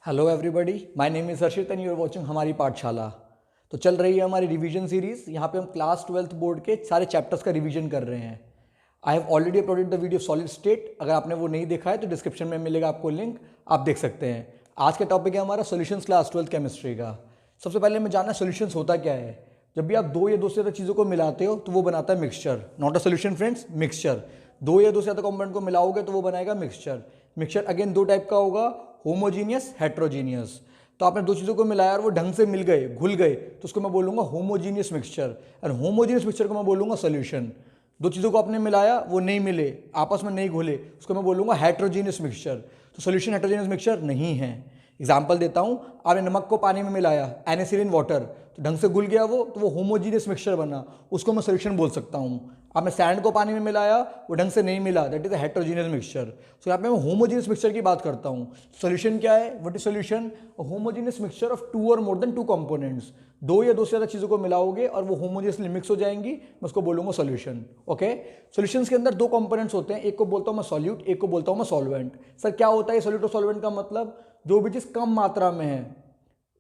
Hello everybody, my name is Harshit and you are watching हमारी पाठशाला। तो चल रही है हमारी रिवीजन सीरीज़। यहाँ पे हम क्लास 12th बोर्ड के सारे चैप्टर्स का रिवीजन कर रहे हैं। I have already uploaded the video solid state. अगर आपने वो नहीं देखा है तो डिस्क्रिप्शन में मिलेगा आपको लिंक, आप देख सकते हैं। आज का टॉपिक है हमारा सोल्यूशंस क्लास 12th केमिस्ट्री का। सबसे पहले हमें जानना सोल्यूशंस होता क्या है। जब भी आप दो या दो से ज़्यादा चीज़ों को मिलाते हो तो वो बनाता है mixture. Not a solution friends, mixture. दो या दो से ज़्यादा कंपोनेंट को मिलाओगे तो वो बनाएगा मिक्सचर। मिक्सचर अगेन दो टाइप का होगा, होमोजीनियस, हेट्रोजीनियस। तो आपने दो चीज़ों को मिलाया और वो ढंग से मिल गए, घुल गए, तो उसको मैं बोलूँगा होमोजीनियस मिक्सचर। और होमोजीनियस मिक्सचर को मैं बोलूँगा सोल्यूशन। दो चीज़ों को आपने मिलाया, वो नहीं मिले, आपस में नहीं घुले, उसको मैं बोलूँगा हेट्रोजीनियस मिक्सचर। तो सोल्यूशन हेट्रोजीनियस मिक्सचर नहीं है। एग्जाम्पल देता हूँ, आपने नमक को पानी में मिलाया, NaCl इन वाटर, तो ढंग से घुल गया वो, तो वो होमोजीनियस मिक्सचर बना, उसको मैं सोल्यूशन बोल सकता हूँ। आपने सैंड को पानी में मिलाया, वो ढंग से नहीं मिला, that is a heterogeneous mixture. So यहाँ पे मैं होमोजीनियस मिक्सचर की बात करता हूँ। सोल्यूशन क्या है, what is solution? Homogeneous mixture of two or more then two components. दो या दो से ज़्यादा चीज़ों को मिलाओगे और वो होमोजीनियसली मिक्स हो जाएंगी, मैं उसको बोलूँगा सोल्यूशन। ओके, सोल्यूशंस के अंदर दो कंपोनेंट्स होते हैं, एक को बोलता हूँ मैं सॉल्यूट, एक को बोलता हूँ मैं सॉल्वेंट। सर क्या होता है सॉल्यूट और सॉल्वेंट का मतलब? जो भी चीज़ कम मात्रा में है,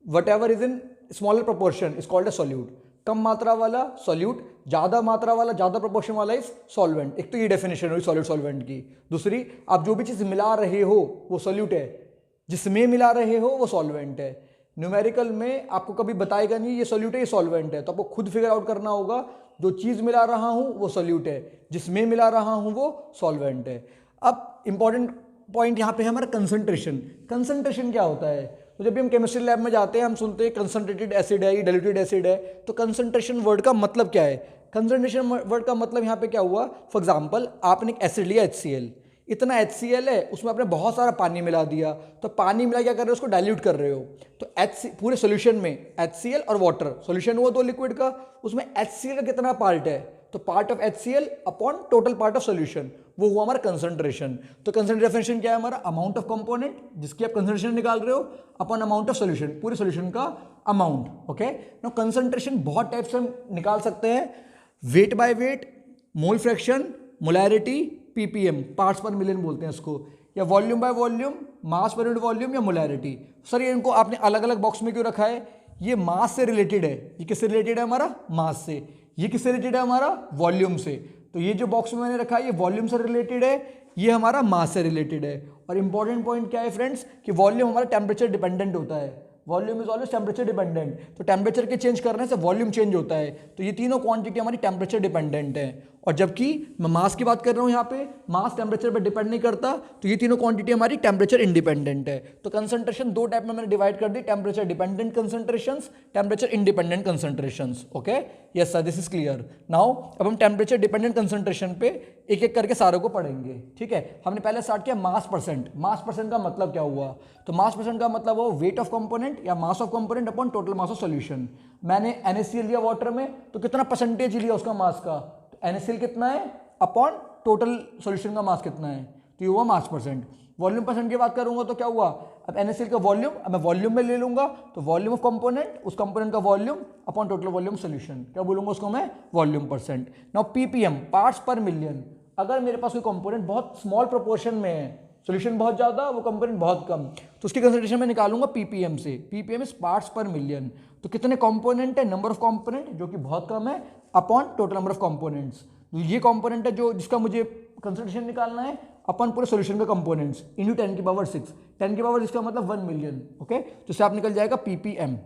whatever is in smaller proportion is called a solute. कम मात्रा वाला सॉल्यूट, ज़्यादा मात्रा वाला, ज़्यादा प्रोपोर्शन वाला इज सॉल्वेंट। एक तो ये डेफिनेशन हुई सॉल्यूट सॉल्वेंट की। दूसरी, आप जो भी चीज़ मिला रहे हो वो सॉल्यूट है, जिसमें मिला रहे हो वो सॉल्वेंट है। न्यूमेरिकल में आपको कभी बताएगा नहीं ये सॉल्यूट है ये सॉल्वेंट है, तो आपको खुद फिगर आउट करना होगा। जो चीज़ मिला रहा हूँ वो सॉल्यूट है, जिसमें मिला रहा हूँ वो सॉल्वेंट है। अब इंपॉर्टेंट पॉइंट यहाँ पे है हमारा कंसंट्रेशन। कंसंट्रेशन क्या होता है? तो जब भी हम केमिस्ट्री लैब में जाते हैं हम सुनते हैं कंसंट्रेटेड एसिड है, ये डाइल्यूटेड एसिड है। तो कंसंट्रेशन वर्ड का मतलब क्या है? कंसंट्रेशन वर्ड का मतलब यहाँ पे क्या हुआ? फॉर एग्जांपल, आपने एक एसिड लिया HCl, इतना HCl है, उसमें आपने बहुत सारा पानी मिला दिया, तो पानी मिला क्या कर रहे हो? उसको डाइल्यूट कर रहे हो। तो पूरे सोल्यूशन में HCl और वाटर, सोल्यूशन हुआ दो लिक्विड का, उसमें HCl का कितना पार्ट है? तो part of HCl upon total part of solution, वो हुआ हमारा कंसंट्रेशन। तो कंसंट्रेशन डेफिनेशन क्या है हमारा? अमाउंट ऑफ कंपोनेंट जिसकी आप कंसंट्रेशन निकाल रहे हो अपॉन अमाउंट ऑफ सोल्यूशन, पूरे सोल्यूशन का अमाउंट। ओके, नो कंसंट्रेशन बहुत टाइप से हम निकाल सकते हैं। Weight by weight, mole fraction, molarity, ppm, parts पर मिलियन बोलते हैं इसको, या volume by volume, mass per unit volume, या मोलैरिटी। सर ये इनको आपने अलग अलग बॉक्स में क्यों रखा है? ये मास से रिलेटेड है। ये किससे रिलेटेड है? हमारा मास से। ये किससे रिलेटेड है? हमारा वॉल्यूम से। तो ये जो बॉक्स में मैंने रखा है ये वॉल्यूम से रिलेटेड है, ये हमारा मास से रिलेटेड है। और इंपॉर्टेंट पॉइंट क्या है फ्रेंड्स, कि वॉल्यूम हमारा टेम्परेचर डिपेंडेंट होता है। Volume is always temperature dependent. तो टेम्परेचर के चेंज करने से वॉल्यूम चेंज होता है। तो ये तीनों क्वांटिटी हमारी टेम्परेचर डिपेंडेंट है। और जबकि मैं मास की बात कर रहा हूँ यहाँ पे, मास टेम्परेचर पर डिपेंड नहीं करता, तो ये तीनों क्वांटिटी हमारी टेम्परेचर इंडिपेंडेंट है। तो कंसंट्रेशन दो टाइप में मैंने डिवाइड कर दी, temperature dependent concentrations, temperature independent concentrations. Okay, yes sir, this is clear now. अब हम टेम्परेचर डिपेंडेंट कंसंट्रेशन पे एक एक करके सारों को पढ़ेंगे। ठीक है, हमने पहले स्टार्ट किया मास परसेंट। मास परसेंट का मतलब क्या हुआ? तो मास परसेंट का मतलब हो वेट ऑफ कंपोनेंट या mass of component upon total mass of solution. मैंने NaCl लिया वाटर में, तो कितना परसेंटेज लिया उसका मास का? तो NaCl कितना है अपॉन टोटल सॉल्यूशन का मास कितना है? तो ये हुआ मास परसेंट। वॉल्यूम परसेंट की बात करूंगा तो क्या हुआ? अब NaCl का वॉल्यूम, अब मैं वॉल्यूम में ले लूंगा, तो वॉल्यूम ऑफ कंपोनेंट, उस कंपोनेंट का volume upon total volume solution, क्या बोलूंगा उसको मैं? Volume percent. Now ppm, parts पर मिलियन। अगर मेरे पास कोई कंपोनेंट बहुत स्मॉल प्रोपोर्शन में है, सोल्यूशन बहुत ज़्यादा, वो कंपोनेंट बहुत कम, तो उसकी कंसंट्रेशन मैं निकालूंगा ppm से। ppm इज पार्ट्स पर मिलियन। तो कितने कंपोनेंट है? नंबर ऑफ कंपोनेंट जो कि बहुत कम है, upon total number of components. ये कंपोनेंट है जो जिसका मुझे कंसंट्रेशन निकालना है, अपन पूरे सॉल्यूशन का कंपोनेंट्स इंटू 10 की पावर 6। 10 की पावर 6 का मतलब 1 मिलियन। ओके, तो इससे आप निकल जाएगा ppm।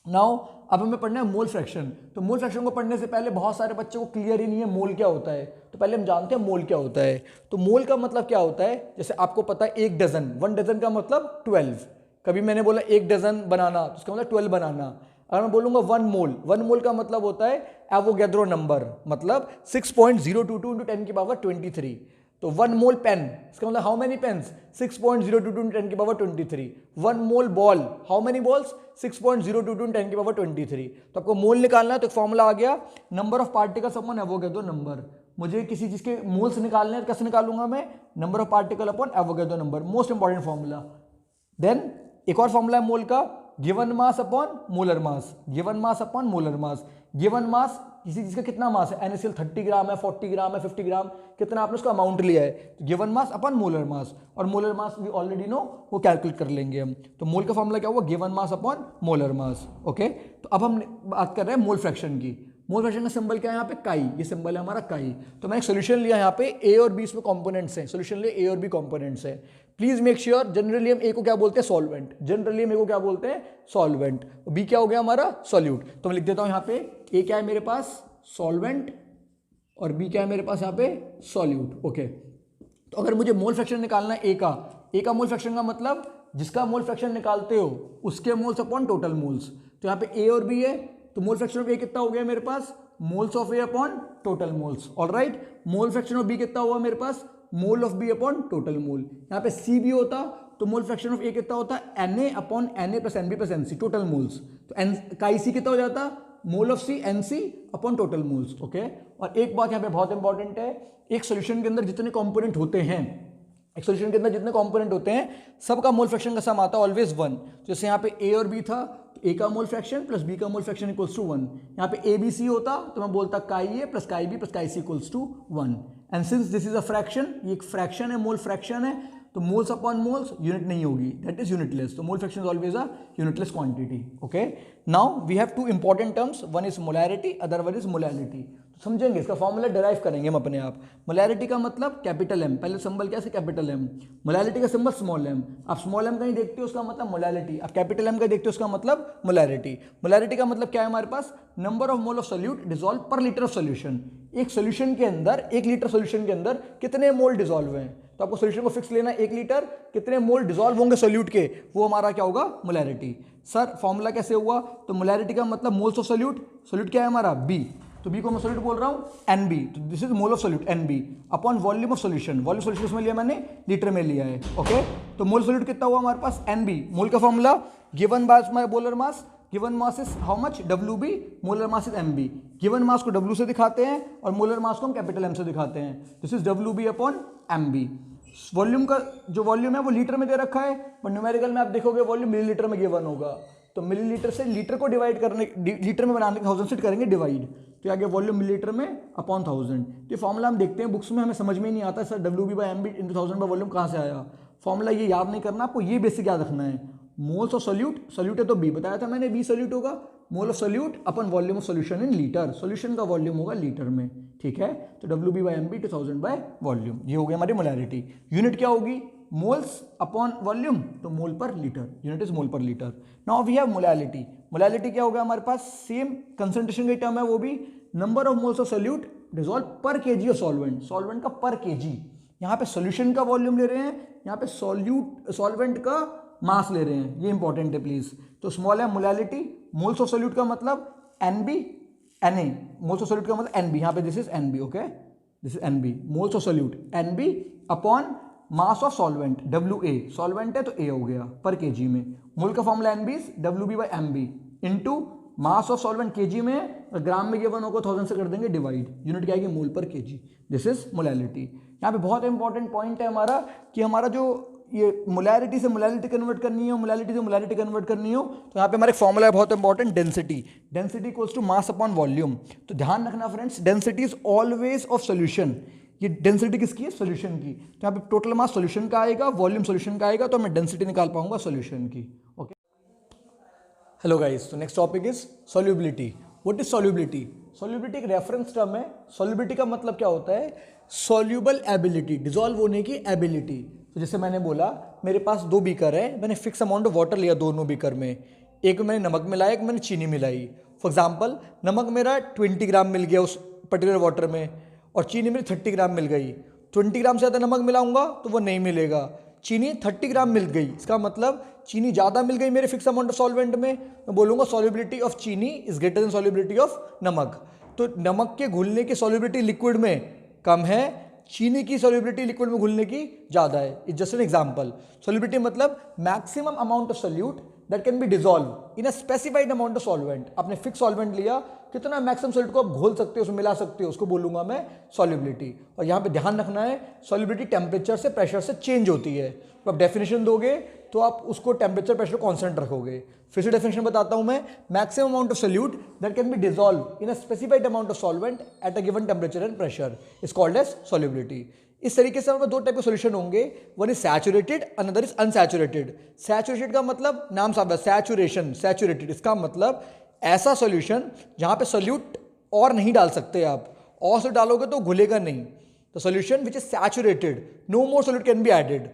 नाउ अब हमें पढ़ना है मोल फ्रैक्शन। तो मोल फ्रैक्शन को पढ़ने से पहले बहुत सारे बच्चों को क्लियर ही नहीं है मोल क्या होता है। तो पहले हम जानते हैं मोल क्या होता है। तो मोल का मतलब क्या होता है? जैसे आपको पता है एक डजन, 1 डजन का मतलब 12। कभी मैंने बोला एक डजन बनाना, तो उसका मतलब 12 बनाना। अगर मैं बोलूंगा 1 मोल, 1 मोल का मतलब होता है एवोगैड्रो नंबर, मतलब 6.022 इंटू 10 की पावर 23। तो 1 मोल पेन, इसका मतलब हाउ मेनी पेन्स? 6.022 इंटू 10 की power 23। 1 mole ball, how many balls? 6.022 into 10 की पावर 23। तो आपको मोल निकालना है, तो एक फॉर्मूला आ गया, number of particles upon Avogadro number. मुझे किसी चीज के मोल्स निकालने हैं, कैसे निकालूंगा मैं? Number of particle upon Avogadro number, most important formula. Then एक और फॉर्मूला है मोल का, given mass upon molar mass, given mass upon molar mass. Given mass किसी चीज़ का कितना मास है, NaCl 30 ग्राम है, 40 ग्राम है, 50 ग्राम, कितना आपने उसका अमाउंट लिया है, तो गिवन मास अपन मोलर मास, और molar mass we already know, वो कैलकुलेट कर लेंगे हम। तो मोल का फॉर्मूला क्या हुआ, given mass upon molar mass. Okay, तो अब हम बात कर रहे हैं मोल फ्रैक्शन की। मोल फ्रैक्शन का सिंबल क्या है यहाँ पे, काई, ये सिंबल है हमारा काई। तो मैंने एक सोल्यूशन लिया यहाँ पे, ए और बी इसमें कंपोनेंट्स हैं, सोल्यूशन लिए ए और बी कंपोनेंट्स हैं। प्लीज मेक श्योर, जनरली हम ए को क्या बोलते हैं, सॉल्वेंट, जनरली हम ए को क्या बोलते हैं, सॉल्वेंट, बी क्या हो गया हमारा, सॉल्यूट। तो मैं लिख देता हूँ यहाँ पे, ए क्या है मेरे पास, सॉल्वेंट, और बी क्या है मेरे पास यहाँ पे, सॉल्यूट। ओके, तो अगर मुझे मोल फ्रैक्शन निकालना है ए का मोल फ्रैक्शन का मतलब जिसका मोल फ्रैक्शन निकालते हो उसके मोल्स अपॉन टोटल मोल्स। तो यहाँ पे ए और बी है, तो मोल फ्रैक्शन ऑफ ए कितना हो गया मेरे पास, moles of A upon total moles. Alright, mole fraction of B कितना हुआ मेरे पास, mole of B upon total mole. यहाँ पे सी बी होता तो मोल फ्रैक्शन ऑफ ए कितना होता, Na upon Na plus Nb plus Nc, total moles. तो एन का सी कितना हो जाता, mole of C Nc upon total moles. Okay, और एक बात यहाँ पे बहुत इंपॉर्टेंट है, एक सोल्यूशन के अंदर जितने कंपोनेंट होते हैं, एक सोल्यूशन के अंदर जितने कंपोनेंट होते हैं सबका मोल फ्रैक्शन का सम आता है ऑलवेज 1। जैसे यहाँ पे ए और बी था, तो ए का मोल फ्रैक्शन प्लस बी का मोल फ्रैक्शन इक्वल्स टू 1। यहाँ पे ए बी सी होता तो मैं बोलता chi A plus chi B plus chi C equals to 1। And since this is a fraction, ये एक फ्रैक्शन है, मोल फ्रैक्शन है, तो मोल्स अपॉन मोल्स यूनिट नहीं होगी, दैट इज यूनिटलेस। तो mole fraction is always a unitless quantity. Okay, now we have two important terms, one is molarity, other one is molality. समझेंगे, इसका formula derive करेंगे हम अपने आप। मोलैरिटी का मतलब कैपिटल एम, पहले सिंबल क्या है, कैपिटल एम। मोलैलिटी का सिंबल स्मॉल एम, आप स्मॉल एम कहीं देखते हो उसका मतलब मोलैलिटी, आप कैपिटल एम का देखते हो उसका मतलब मोलैरिटी। मोलैरिटी का मतलब क्या है हमारे पास, number of mole of solute dissolve per litre of solution. एक सोल्यूशन के अंदर, 1 लीटर सोल्यूशन के अंदर कितने मोल डिसॉल्व हैं, तो आपको सोल्यूशन को फिक्स लेना है, 1 लीटर कितने मोल डिसॉल्व होंगे सोल्यूट के, वो हमारा क्या होगा, मोलैरिटी। सर फॉर्मूला कैसे हुआ, तो मोलैरिटी का मतलब मोल्स ऑफ सोल्यूट, सोल्यूट क्या है हमारा बी, तो बी को मैं सोल्यूट बोल रहा हूँ NB, तो this is mole of solute NB upon volume of solution, volume solution इसमें लिया मैंने, लीटर में लिया है। ओके, तो मोल सोल्यूट कितना हुआ हमारे पास NB, मोल का formula given by my molar mass, given mass is how much WB, molar mass is MB। Given mass को W से दिखाते हैं और मोलर मास को हम कैपिटल M से दिखाते हैं, this is WB upon MB। Volume का जो वॉल्यूम है वो लीटर में दे रखा है, पर न्यूमेरिकल में आप देखोगे वॉल्यूम मिलीलीटर में गिवन होगा, तो मिलीलीटर से लीटर को डिवाइड करने, लीटर में बनाने 1000 से करेंगे डिवाइड, तो आगे वॉल्यूम मिलीलीटर में अपॉन 1000। तो ये फॉर्मूला हम देखते हैं बुक्स में, हमें समझ में नहीं आता sir WB by MB into 1000 by volume कहाँ से आया। फॉर्मूला ये याद नहीं करना, आपको ये बेसिक याद रखना है, मोल्स ऑफ सोल्यूट, सोल्यूट है तो बी बताया था मैंने, बी सोल्यूट होगा, मोल of solute upon volume of solution in litre, solution का वॉल्यूम होगा लीटर में, ठीक है। तो WB by MB 2000 by volume, ये हो गई हमारी मोलैरिटी। यूनिट क्या होगी, मोल्स अपॉन वॉल्यूम, तो मोल per litre, unit is mole per litre. Now we have molality, molality क्या होगा हमारे पास, सेम कंसंट्रेशन की टर्म है, वो भी number of moles of solute dissolve per KG of solvent, solvent का पर केजी, यहाँ पे सोल्यूशन का वॉल्यूम ले रहे हैं, यहाँ पे सॉल्वेंट का मास ले रहे हैं, ये इंपॉर्टेंट है प्लीज। तो स्मॉल है मोलैलिटी, मोल्स ऑफ सोल्यूट का मतलब NB Na, moles of solute का मतलब NB, यहाँ पे this is NB, okay this is NB, moles of solute NB upon mass of solvent WA, solvent है तो A हो गया पर केजी में, मोल का formula NB WB by MB into mass of solvent KG में, और ग्राम में गिवन होगा 1000 से कर देंगे डिवाइड, यूनिट क्या आएगी मोल पर केजी, दिस इज मोलैलिटी। यहाँ पे बहुत इंपॉर्टेंट पॉइंट है हमारा कि हमारा जो ये मोलैरिटी से मोलैलिटी कन्वर्ट करनी हो, मोलैलिटी से मोलैलिटी कन्वर्ट करनी हो, तो यहाँ पे हमारे फॉर्मूला है बहुत important, density, density equals to mass upon volume. तो ध्यान रखना friends, density is always of solution, ये डेंसिटी किसकी है, सोल्यूशन की। तो यहाँ पे टोटल मास सोल्यूशन का आएगा, वॉल्यूम सोल्यूशन का आएगा, तो मैं डेंसिटी निकाल पाऊंगा सोल्यूशन की। ओके, हेलो गाइस, तो next topic is solubility. What is solubility, solubility एक रेफरेंस टर्म है। सॉल्युबिलिटी का मतलब क्या होता है, सॉल्यूबल एबिलिटी, डिसॉल्व होने की एबिलिटी। तो जैसे मैंने बोला मेरे पास 2 बीकर है, मैंने फिक्स अमाउंट ऑफ वाटर लिया दोनों बीकर में, एक में मैंने नमक मिलाया, एक मैंने चीनी मिलाई। फॉर एग्जांपल नमक मेरा 20 ग्राम मिल गया उस पर्टिकुलर वाटर में, और चीनी मेरी 30 ग्राम मिल गई। 20 ग्राम से ज़्यादा नमक मिलाऊंगा तो वो नहीं मिलेगा, चीनी 30 ग्राम मिल गई, इसका मतलब चीनी ज़्यादा मिल गई मेरे फिक्स अमाउंट ऑफ सॉल्वेंट में, मैं बोलूँगा सॉल्युबिलिटी ऑफ चीनी is greater than solubility of नमक। तो नमक के घुलने की सॉल्युबिलिटी लिक्विड में कम है, चीनी की सॉल्युबिलिटी लिक्विड में घुलने की ज़्यादा है। It's just an example. Solubility मतलब maximum amount of solute that can be dissolve in a specified amount of solvent. आपने फिक्स सॉल्वेंट लिया, कितना मैक्सिमम सॉल्यूट को आप घोल सकते हो, उसमें मिला सकते हो, उसको बोलूंगा मैं सॉल्युबिलिटी। और यहाँ पे ध्यान रखना है सॉल्युबिलिटी टेम्परेचर से, प्रेशर से चेंज होती है। तो आप डेफिनेशन दोगे तो आप उसको टेम्परेचर प्रेशर कांस्टेंट रखोगे। फिर से डेफिनेशन बताता हूं मैं, maximum amount of solute that can be dissolve in a specified amount of solvent at a given temperature and pressure is called as solubility. इस तरीके से हमारे दो टाइप के सॉल्यूशन होंगे, one is saturated, another is unsaturated. Saturated का मतलब नाम साफ है, सैचुरेशन, सैचुरेटेड इसका मतलब ऐसा सॉल्यूशन जहां पे सोल्यूट और नहीं डाल सकते आप, और से डालोगे तो घुलेगा नहीं। तो solution which is saturated, no more solute can be added.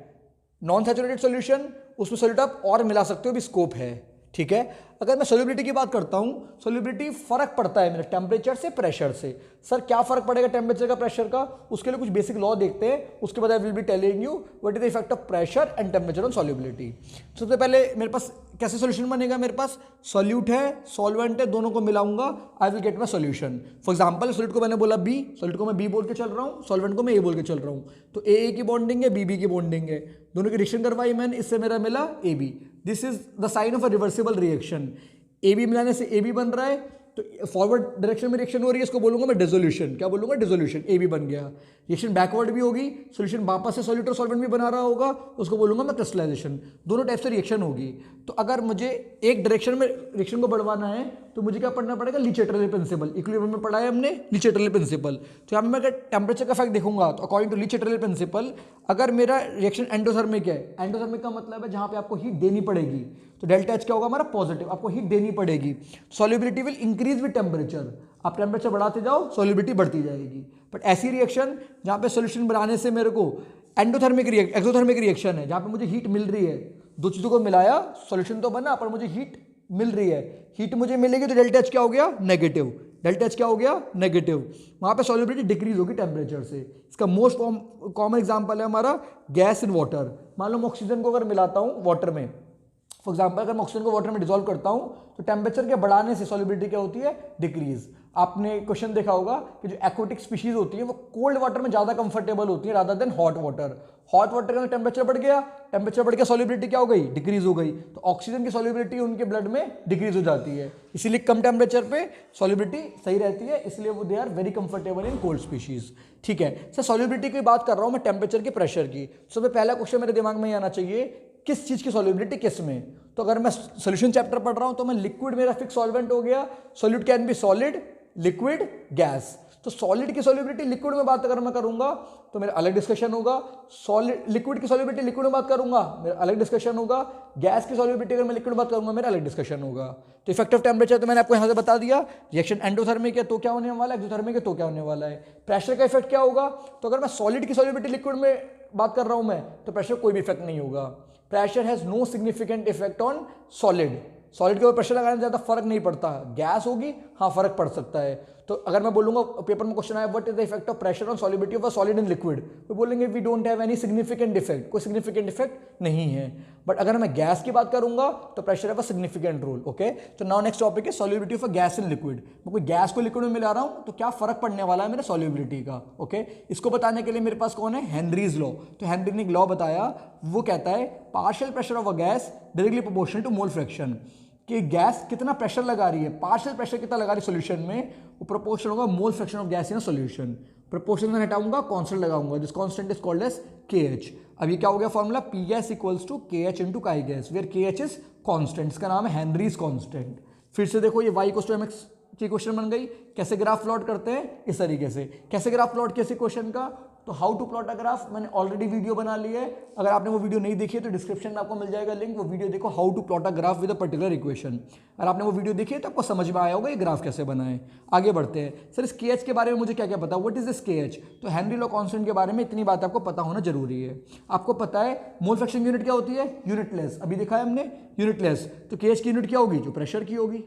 Non saturated solution, उसमें सोल्यूट आप और मिला सकते हो, भी स्कोप है, ठीक है। अगर मैं सोल्युबिलिटी की बात करता हूं, सोल्युबिलिटी फर्क पड़ता है मेरे टेम्परेचर से, प्रेशर से। सर क्या फर्क पड़ेगा टेम्परेचर का, प्रेशर का? उसके लिए कुछ बेसिक लॉ देखते हैं, उसके बाद I will be telling you what is the effect of pressure and temperature on solubility. सबसे पहले मेरे पास कैसे सोल्यूशन बनेगा, मेरे पास सोल्यूट है, सॉल्वेंट है, दोनों को मिलाऊंगा, I will get my solution. For example solute को मैंने बोला बी, सोल्यूट को मैं बी बोल के चल रहा हूँ, सॉल्वेंट को मैं ए बोल के चल रहा हूँ, तो ए की बॉन्डिंग है, बी की बॉन्डिंग है, दोनों की रिएक्शन करवाई मैंने, इससे मेरा मिला A B. This is the sign of a reversible reaction. A B मिलाने से ए बी बन रहा है, तो फॉरवर्ड डायरेक्शन में रिएक्शन हो रही है, इसको बोलूंगा मैं डिसोल्यूशन। क्या बोलूंगा? डिसोल्यूशन। ए बी बन गया। रिएक्शन बैकवर्ड भी होगी, सॉल्यूशन वापस से सॉल्यूट और सॉल्वेंट भी बना रहा होगा, उसको बोलूंगा मैं क्रिस्टलाइजेशन। दोनों टाइप से रिएक्शन होगी। तो अगर मुझे एक डायरेक्शन में रिएक्शन को बढ़वाना है तो मुझे क्या पढ़ना पड़ेगा? लीचेटरल प्रिंसिपल। इक्विलिब्रियम में पढ़ा है हमने लीचेटरल प्रिंसिपल। तो यहाँ मैं अगर टेम्परेचर का फैक्ट देखूंगा तो अकॉर्डिंग टू लीचेटरल प्रिंसिपल, अगर मेरा रिएक्शन एंडोथर्मिक है, एंडोथर्मिक का मतलब है जहां पे आपको हीट देनी पड़ेगी, तो डेल्टा एच क्या होगा हमारा? पॉजिटिव, आपको हीट देनी पड़ेगी। Solubility will increase with temperature, आप टेम्परेचर बढ़ाते जाओ, सॉल्युबिलिटी बढ़ती जाएगी। बट ऐसी रिएक्शन जहां पे सॉल्यूशन बनाने से मेरे को एंडोथर्मिक एक्सोथर्मिक रिएक्शन है, जहां पे मुझे हीट मिल रही है, दो चीजों को मिलाया, सॉल्यूशन तो बना पर मुझे हीट मिल रही है, हीट मुझे मिलेगी तो डेल्टा एच क्या हो गया? नेगेटिव। डेल्टा एच क्या हो गया? नेगेटिव। वहां पे सॉल्युबिलिटी डिक्रीज होगी टेम्परेचर से। इसका मोस्ट कॉमन एग्जांपल है हमारा गैस इन वाटर। मान लो मैं ऑक्सीजन को अगर मिलाता हूं वाटर में, फॉर एग्जाम्पल अगर मैं ऑक्सीजन को वाटर में डिसॉल्व करता हूं तो टेम्परेचर के बढ़ाने से सॉल्युबिलिटी क्या होती है? डिक्रीज। आपने क्वेश्चन देखा होगा कि जो एक्वाटिक स्पीशीज होती है वो कोल्ड वाटर में ज्यादा कंफर्टेबल होती है rather than hot water. Hot water का टेम्परेचर बढ़ गया, टेम्परेचर बढ़ गया, सॉल्युबिलिटी क्या हो गई? डिक्रीज हो गई। तो ऑक्सीजन की सॉल्युबिलिटी उनके ब्लड में डिक्रीज हो जाती है, इसीलिए कम टेम्परेचर पे सॉल्युबिलिटी सही रहती है, इसलिए वो they are very comfortable in cold species. ठीक है सर, सॉल्युबिलिटी की बात कर रहा हूं मैं, टेम्परेचर की, प्रेशर की। सबसे पहला क्वेश्चन मेरे दिमाग में आना चाहिए, किस चीज की सॉल्युबिलिटी किस में? तो अगर मैं सॉल्यूशन चैप्टर पढ़ रहा हूं तो मैं लिक्विड मेरा फिक्स सॉल्वेंट हो गया, solute can be solid, liquid, gas. तो सॉलिड की सॉल्युबिलिटी लिक्विड में बात अगर मैं करूंगा तो मेरा अलग डिस्कशन होगा, सॉलिड लिक्विड की सॉल्युबिलिटी लिक्विड में बात करूंगा मेरा अलग डिस्कशन होगा, गैस की सॉल्युबिलिटी अगर मैं लिक्विड में बात करूंगा मेरा अलग डिस्कशन होगा। तो इफेक्ट ऑफ टेम्परेचर तो मैंने आपको यहां से बता दिया, रिएक्शन एंडोथर्मिक है तो क्या होने वाला है, एक्सोथर्मिक है तो क्या होने वाला है। प्रेशर का इफेक्ट क्या होगा? तो अगर मैं सॉलिड की सॉल्युबिलिटी लिक्विड में बात कर रहा हूं मैं, तो प्रेशर कोई भी इफेक्ट नहीं होगा। Pressure has no significant effect on solid. Solid के ऊपर प्रेशर लगाने से ज्यादा फर्क नहीं पड़ता। गैस होगी, हाँ फर्क पड़ सकता है। तो अगर मैं बोलूंगा, पेपर में क्वेश्चन आया what is the effect of pressure on solubility of a solid in liquid, तो बोलेंगे we don't have any significant effect, कोई सिग्निफिकेंट इफेक्ट नहीं है। बट अगर मैं गैस की बात करूंगा तो pressure have a significant role. Okay, तो नाउ नेक्स्ट टॉपिक है solubility of a gas in liquid. मैं कोई गैस को लिक्विड में मिला रहा हूं तो क्या फर्क पड़ने वाला है मेरे सॉल्युबिलिटी का। ओके, इसको बताने के लिए मेरे पास कौन है? Henry's law. तो हेनरी ने एक लॉ बताया, वो कहता है partial pressure of a gas directly proportional to mole fraction, कि गैस कितना प्रेशर लगा रही है, पार्शियल प्रेशर कितना लगा रही है सॉल्यूशन में, वो प्रोपोर्शनल होगा mole fraction of gas in solution. Proportional में हटाऊंगा, कांस्टेंट लगाऊंगा, this constant is called as KH। अब ये क्या हो गया formula? P gas equals to KH into chi gas, where KH is constant, इसका नाम है हेनरीज कांस्टेंट। फिर से देखो ये y इक्वल्स टू mx की क्वेश्चन बन गई। कैसे ग्राफ प्लॉट करते हैं? इस तरीके से। कैसे ग्राफ प्लॉट किसी क्वेश्चन का? तो how to plot a graph मैंने ऑलरेडी वीडियो बना ली है, अगर आपने वो वीडियो नहीं देखी है तो डिस्क्रिप्शन में आपको मिल जाएगा लिंक, वो वीडियो देखो, how to plot a graph with a particular equation. अगर आपने वो वीडियो देखी है तो आपको समझ में आया होगा ये ग्राफ कैसे बना है। आगे बढ़ते हैं। सर इस KH के बारे में मुझे क्या क्या पता, व्हाट इज दिस KH? तो हेनरी लॉ कांस्टेंट के बारे में इतनी बात आपको पता होना जरूरी है। आपको पता है मोल फ्रैक्शन यूनिट क्या होती है? यूनिटलेस। अभी देखा है हमने, यूनिटलेस। तो KH की यूनिट क्या होगी? जो प्रेशर की होगी,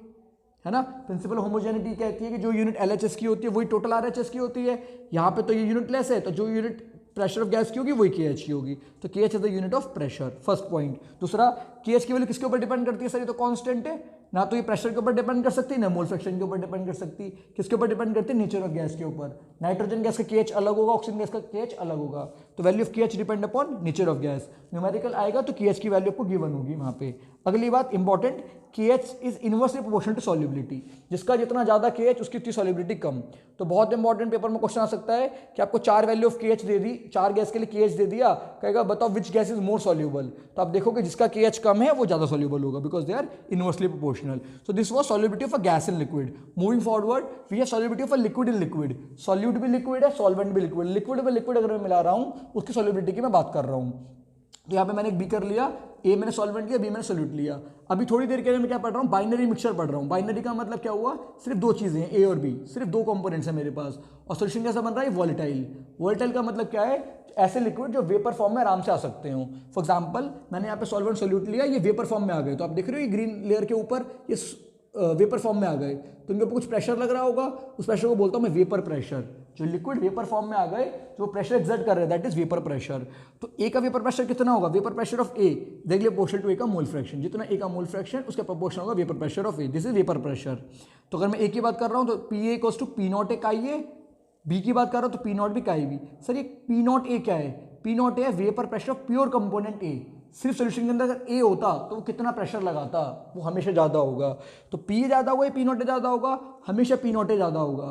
है ना। प्रिंसिपल होमोजेनिटी कहती है कि जो यूनिट LHS की होती है वही टोटल RHS की होती है। यहाँ पे तो ये यूनिटलेस है, तो जो यूनिट प्रेशर ऑफ गैस की होगी वही KH की होगी। तो KH is the unit of pressure, first point. दूसरा, KH की वैल्यू किसके ऊपर डिपेंड करती है? सर ये तो कांस्टेंट है, ना तो ये प्रेशर के ऊपर डिपेंड कर सकती, ना मोल फ्रैक्शन के ऊपर डिपेंड कर सकती। किसके ऊपर डिपेंड करती है? नेचर ऑफ गैस के ऊपर। नाइट्रोजन गैस का KH अलग होगा, ऑक्सीजन गैस का KH अलग होगा। तो value of KH depend upon nature of gas. Numerical आएगा तो KH की वैल्यू आपको गिवन होगी वहाँ पे। अगली बात important, KH is inversely proportional to solubility, जिसका जितना ज़्यादा KH उसकी उतनी सॉल्युबिलिटी कम। तो बहुत इंपॉर्टेंट पेपर में क्वेश्चन आ सकता है कि आपको 4 value of KH they the, 4 gas के लिए KH दे दिया, कहेगा बताओ which gas is more soluble. तो आप देखोगे जिसका KH कम है वो ज़्यादा सॉल्युबल होगा, because they are inversely proportional. So this was solubility of a gas in liquid. Moving forward we have solubility of a liquid in liquid. Solute भी liquid है, सॉल्वेंट भी लिक्विड। लिक्विड में liquid अगर मैं मिला रहा हूँ उसकी सॉल्युबिलिटी की मैं बात कर रहा हूँ। तो यहाँ पे मैंने एक बी कर लिया, ए मैंने सॉल्वेंट लिया, बी मैंने सोल्यूट लिया। अभी थोड़ी देर के लिए मैं क्या पढ़ रहा हूँ, बाइनरी मिक्सचर पढ़ रहा हूँ। बाइनरी का मतलब क्या हुआ, सिर्फ 2 चीज़ें हैं, ए और बी, सिर्फ 2 कंपोनेंट्स हैं मेरे पास। और सोल्यूशन कैसा बन रहा है, वॉलेटाइल। वॉलेटाइल का मतलब क्या है, ऐसे लिक्विड जो वेपर फॉर्म में आराम से आ सकते हो। फॉर एग्जाम्पल मैंने यहाँ पे सॉल्वेंट सोल्यूट लिया, ये वेपर फॉर्म में आ गए। तो आप देख रहे हो ये ग्रीन लेयर के ऊपर ये वेपर फॉर्म में आ गए, तो इनके ऊपर कुछ प्रेशर लग रहा होगा, उस प्रेशर को बोलता हूँ मैं वेपर प्रेशर। जो लिक्विड वेपर फॉर्म में आ गए, जो प्रेशर एक्सर्ट कर रहे हैं, दैट इज वेपर प्रेशर। तो ए का वेपर प्रेशर कितना होगा, वेपर प्रेशर ऑफ ए देख लिया प्रोपोर्शनल टू ए का मोल फ्रैक्शन। जितना ए का मोल फ्रैक्शन उसका प्रोपोर्शनल होगा vapour pressure of A, this is vapour pressure. तो अगर मैं ए की बात कर रहा हूँ तो P A equals to P not A chi A, B की बात कर रहा हूँ तो P not B chi B. Sir ये पी नॉट ए क्या है, पी नॉट ए है vapour pressure of pure component A. सिर्फ सोल्यूशन के अंदर अगर ए होता तो वो कितना प्रेशर लगाता, वो हमेशा ज़्यादा होगा। तो पी ए ज़्यादा होगा, पी नॉट ए ज़्यादा होगा, हमेशा पी नॉट ए ज़्यादा होगा।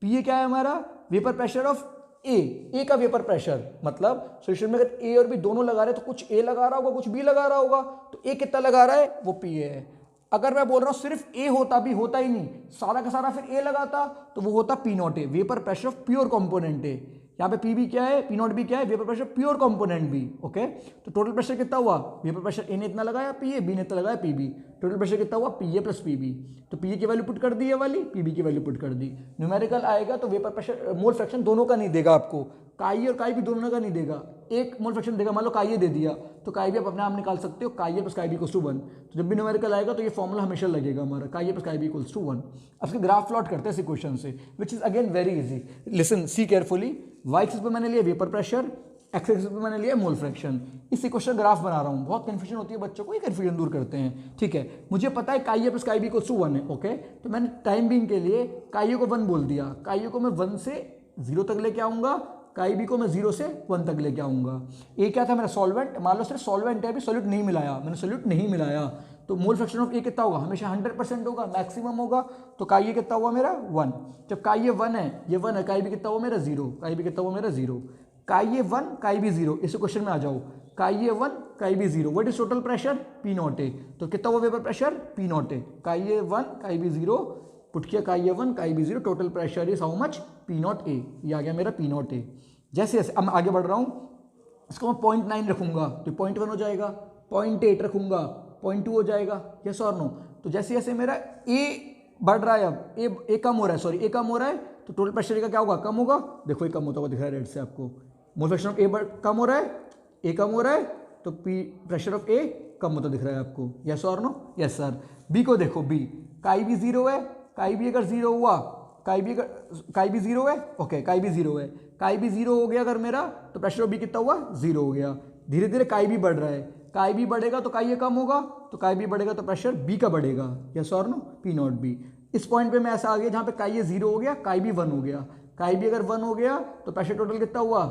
पी ए क्या है हमारा, वेपर प्रेशर ऑफ ए का वेपर प्रेशर। मतलब सोल्यूशन में अगर ए और बी दोनों लगा रहे हैं तो कुछ ए लगा रहा होगा, कुछ बी लगा रहा होगा। तो ए कितना लगा रहा है, वो पी ए है। अगर मैं बोल रहा हूँ सिर्फ ए होता, भी होता ही नहीं, सारा का सारा फिर ए लगाता, तो वो होता P not A, vapour pressure of pure component ए। यहाँ पे पी बी क्या है, पी नॉट बी क्या है, vapour pressure pure component B. Okay, तो टोटल प्रेशर कितना हुआ, वेपर प्रेशर ए ने इतना लगाया पी ए, बी ने इतना लगाया पी बी, टोटल प्रेशर कितना हुआ P A plus P B. तो पी ए की वैल्यू पुट कर दी है वाली, पी बी की वैल्यू पुट कर दी। न्यूमेरिकल आएगा तो वेपर प्रेशर मोल फ्रैक्शन दोनों का नहीं देगा आपको, काई और काई भी दोनों का नहीं देगा, एक मोल फ्रैक्शन देगा। मान लो काई ए दे दिया तो काई भी आप अपने आप निकाल सकते हो, chi A plus chi B equals to 1। तो जब भी न्यूमेरिकल आएगा तो ये फॉर्मूला हमेशा लगेगा हमारा, chi A plus chi B equals to 1। अब इसके ग्राफ प्लॉट करते हैं इस इक्वेशन से, which is again very easy. Listen, see carefully. Y axis पे मैंने लिया वेपर प्रेशर, एक्स एक्सिस पे मैंने लिया मोल फ्रैक्शन। इस इक्वेशन ग्राफ बना रहा हूँ, बहुत कंफ्यूजन होती है बच्चों को, ये कंफ्यूजन दूर करते हैं। ठीक है, मुझे पता है chi A plus chi B equals to 1 है। ओके, तो मैंने टाइम बीइंग के लिए काई ए को 1 बोल दिया, काई ए को मैं 1 से 0 तक लेके आऊँगा, काई बी को मैं 0 से 1 तक लेके आऊँगा। ए क्या था मेरा सॉल्वेंट, मान लो सिर्फ सॉल्वेंट है, अभी सॉल्यूट नहीं मिलाया, मैंने सॉल्यूट नहीं मिलाया, तो मोल फ्रैक्शन ऑफ ए कितना होगा, हमेशा 100% होगा, मैक्सिमम होगा। तो काई ए कितना हुआ मेरा 1। जब काई ए 1 है, ये 1 है, काई बी कितना हुआ मेरा 0, काई बी कितना हुआ मेरा 0। काई ए 1 काई बी 0, इस क्वेश्चन में आ जाओ, काई A 1 chi B 0, what is total pressure P not A. तो कितना हुआ vapour pressure P not A, chi A 1 chi B 0, put किया काई A 1 chi B 0, total pressure is how much P not A. ये आ गया मेरा P not ए। जैसे जैसे अब मैं आगे बढ़ रहा हूँ, इसको मैं 0.9 रखूंगा तो 0.1 हो जाएगा, 0.8 रखूंगा 0.2 हो जाएगा, यस और नो। तो जैसे जैसे मेरा ए बढ़ रहा है, अब ए कम हो रहा है, सॉरी ए कम हो रहा है, तो टोटल प्रेशर का क्या होगा, कम होगा। देखो ये कम होता हुआ दिख रहा है रेड से आपको, मोल फ्रैक्शन ऑफ ए कम हो रहा है, ए कम हो रहा है, तो पी प्रेशर ऑफ ए कम होता दिख रहा है आपको, यस और नो, यस सर। बी को देखो, बी काई बी 0 है, काई बी अगर 0 हुआ, काई बी 0 है, ओके काई बी 0 है, काई बी 0 हो गया अगर मेरा, तो प्रेशर ऑफ बी कितना हुआ 0 हो गया। धीरे धीरे काई बी बढ़ रहा है, काई बी बढ़ेगा तो काई ए कम होगा, तो काई बी बढ़ेगा तो प्रेशर बी का बढ़ेगा, यस और नो, पी नॉट बी। इस पॉइंट पे मैं ऐसा आ गया जहाँ पे काई ए 0 हो गया, काई बी 1 हो गया, काई बी अगर 1 हो गया तो प्रेशर टोटल कितना हुआ,